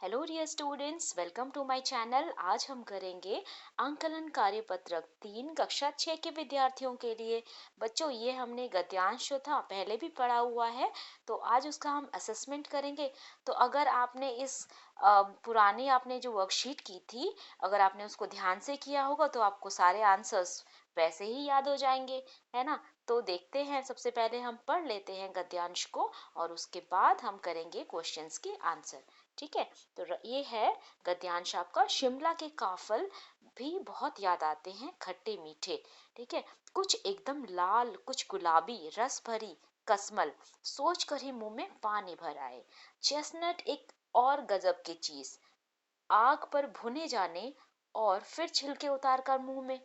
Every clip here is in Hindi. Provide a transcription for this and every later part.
Hello dear students, welcome to my channel. आज हम करेंगे आंकलन कार्यपत्रक 3 कक्षा 6 के विद्यार्थियों के लिए। बच्चों, ये हमने गद्यांश जो था पहले भी पढ़ा हुआ है, तो आज उसका हम असेसमेंट करेंगे। तो अगर आपने इस पुरानी आपने जो वर्कशीट की थी, अगर आपने उसको ध्यान से किया होगा तो आपको सारे आंसर्स वैसे ही याद हो जाएंगे, है ना। तो देखते हैं, सबसे पहले हम पढ़ लेते हैं गद्यांश को और उसके बाद हम करेंगे क्वेश्चंस के आंसर। ठीक है। तो ये है गद्यांश आपका। शिमला के काफल भी बहुत याद आते हैं, खट्टे मीठे। ठीक है। कुछ एकदम लाल, कुछ गुलाबी, रस भरी कसमल, सोच कर ही मुंह में पानी भर आए। चेस्टनट एक और गजब की चीज, आग पर भुने जाने और फिर छिलके उतार कर मुंह में।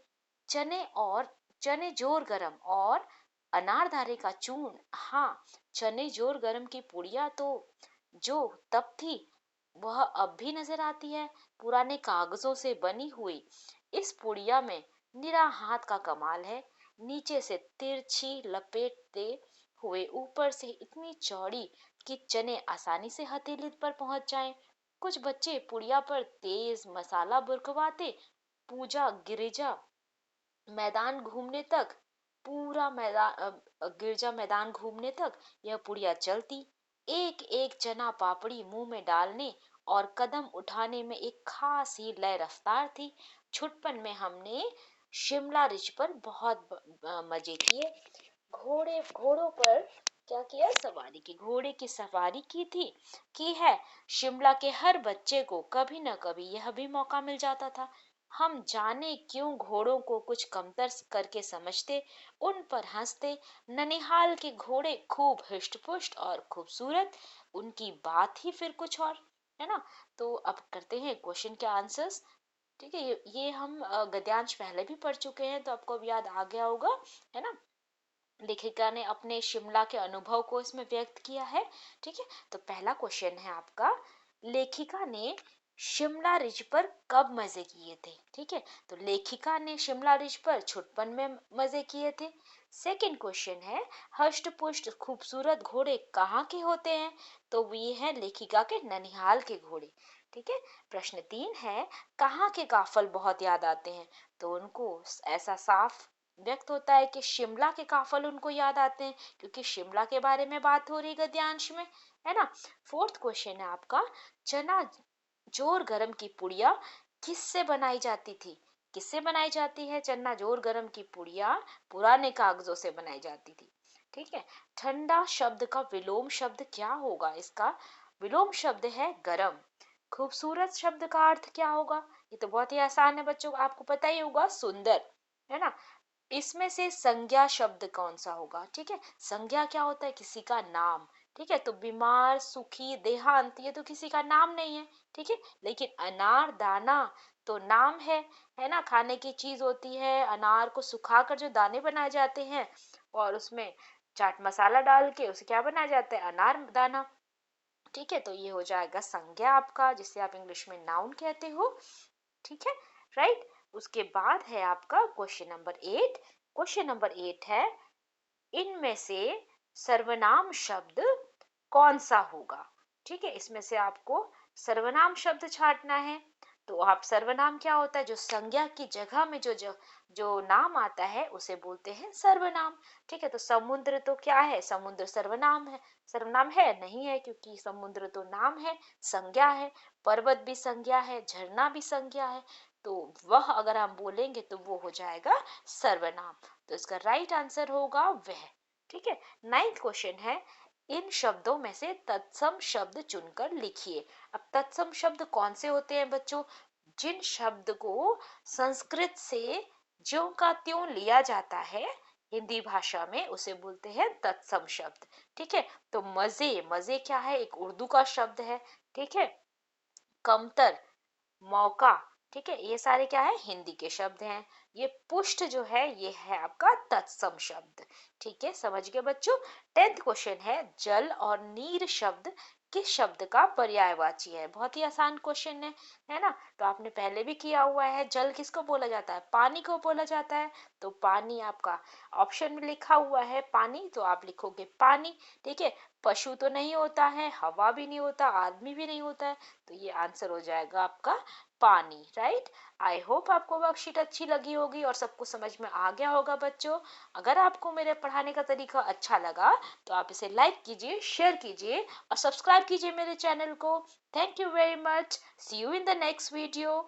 चने जोर गरम और अनारदारे का चूर्ण। हाँ, चने जोर गरम की पुड़िया तो जो तब थी वह अब भी नजर आती है, पुराने कागजों से बनी हुई। इस पुड़िया में निरा हाथ का कमाल है, नीचे से तिरछी लपेटते हुए ऊपर से इतनी चौड़ी कि चने आसानी से हथेली पर पहुंच जाएं। कुछ बच्चे पुड़िया पर तेज मसाला बुरकवाते पूजा गिरिजा मैदान घूमने तक पूरा गिरजा मैदान घूमने तक यह पुड़िया चलती। एक एक चना पापड़ी मुंह में डालने और कदम उठाने में एक खास ही लय रफ्तार थी। छुटपन में हमने शिमला रिज पर बहुत मजे किए। घोड़ों पर क्या किया, सवारी की, घोड़े की सवारी की थी, की है। शिमला के हर बच्चे को कभी न कभी यह भी मौका मिल जाता था। हम जाने क्यों घोड़ों को कुछ कमतर करके समझते, उन पर हंसते। ननिहाल के घोड़े खूब हृष्ट-पुष्ट और खूबसूरत, उनकी बात ही फिर कुछ और, है ना। तो अब करते हैं क्वेश्चन के आंसर्स। ठीक है। ये हम गद्यांश पहले भी पढ़ चुके हैं, तो आपको अब याद आ गया होगा, है ना। लेखिका ने अपने शिमला के अनुभव को इसमें व्यक्त किया है। ठीक है। तो पहला क्वेश्चन है आपका, लेखिका ने शिमला रिज पर कब मजे किए थे। ठीक है। तो लेखिका ने शिमला रिज पर छुटपन में मजे किए थे। सेकंड क्वेश्चन है, हष्ट पुष्ट खूबसूरत घोड़े कहाँ के होते हैं। तो ये है लेखिका के ननिहाल के घोड़े। ठीक है। प्रश्न 3 है, कहाँ के काफल बहुत याद आते हैं। तो उनको ऐसा साफ व्यक्त होता है कि शिमला के काफल उनको याद आते हैं, क्योंकि शिमला के बारे में बात हो रही गद्यांश में, है ना। फोर्थ क्वेश्चन है आपका, चना जोर गरम की पुड़िया किससे बनाई जाती थी। किससे बनाई जाती है चना जोर गरम की पुड़िया, पुराने कागजों से बनाई जाती थी। ठीक है। ठंडा शब्द का विलोम शब्द क्या होगा। इसका विलोम शब्द है गरम। खूबसूरत शब्द का अर्थ क्या होगा। ये तो बहुत ही आसान है बच्चों, आपको पता ही होगा, सुंदर, है ना। इसमें से संज्ञा शब्द कौन सा होगा। ठीक है। संज्ञा क्या होता है, किसी का नाम। ठीक है। तो बीमार, सुखी, देहांत, ये तो किसी का नाम नहीं है। ठीक है। लेकिन अनार दाना तो नाम है ना। खाने की चीज होती है। अनार को सुखाकर जो दाने बनाए जाते हैं और उसमें चाट मसाला डाल के उसे क्या बनाया जाता है, अनार दाना। ठीक है। तो ये हो जाएगा संज्ञा आपका, जिसे आप इंग्लिश में नाउन कहते हो। ठीक है। राइट। उसके बाद है आपका क्वेश्चन नंबर 8। क्वेश्चन नंबर 8 है, इनमें से सर्वनाम शब्द कौन सा होगा। ठीक है। इसमें से आपको सर्वनाम शब्द छांटना है। तो आप सर्वनाम क्या होता है, जो संज्ञा की जगह में जो जो जो नाम आता है उसे बोलते हैं सर्वनाम। ठीक है। तो समुद्र तो क्या है, समुद्र सर्वनाम है। सर्वनाम है नहीं है, क्योंकि समुद्र तो नाम है, संज्ञा है। पर्वत भी संज्ञा है, झरना भी संज्ञा है। तो वह अगर हम बोलेंगे तो वो हो जाएगा सर्वनाम। तो इसका राइट आंसर होगा वह। ठीक है। नाइन्थ क्वेश्चन है, इन शब्दों में से तत्सम शब्द चुनकर लिखिए। अब तत्सम शब्द कौन से होते हैं बच्चों, जिन शब्द को संस्कृत से ज्यों का त्यों लिया जाता है हिंदी भाषा में, उसे बोलते हैं तत्सम शब्द। ठीक है। तो मजे, मजे क्या है, एक उर्दू का शब्द है। ठीक है। कमतर, मौका, ठीक है, ये सारे क्या है, हिंदी के शब्द हैं। ये पुष्ट जो है ये है आपका तत्सम शब्द। ठीक है, समझ गए बच्चों। 10th क्वेश्चन है, जल और नीर शब्द किस शब्द का पर्यायवाची है। बहुत ही आसान क्वेश्चन है ना। तो आपने पहले भी किया हुआ है। जल किसको बोला जाता है, पानी को बोला जाता है। तो पानी आपका ऑप्शन में लिखा हुआ है पानी, तो आप लिखोगे पानी। ठीक है। पशु तो नहीं होता है, हवा भी नहीं होता, आदमी भी नहीं होता है, तो ये आंसर हो जाएगा आपका पानी, राइट। आई होप आपको वर्कशीट अच्छी लगी होगी और सब कुछ समझ में आ गया होगा बच्चों। अगर आपको मेरे पढ़ाने का तरीका अच्छा लगा तो आप इसे लाइक कीजिए, शेयर कीजिए और सब्सक्राइब कीजिए मेरे चैनल को। Thank you very much. See you in the next video.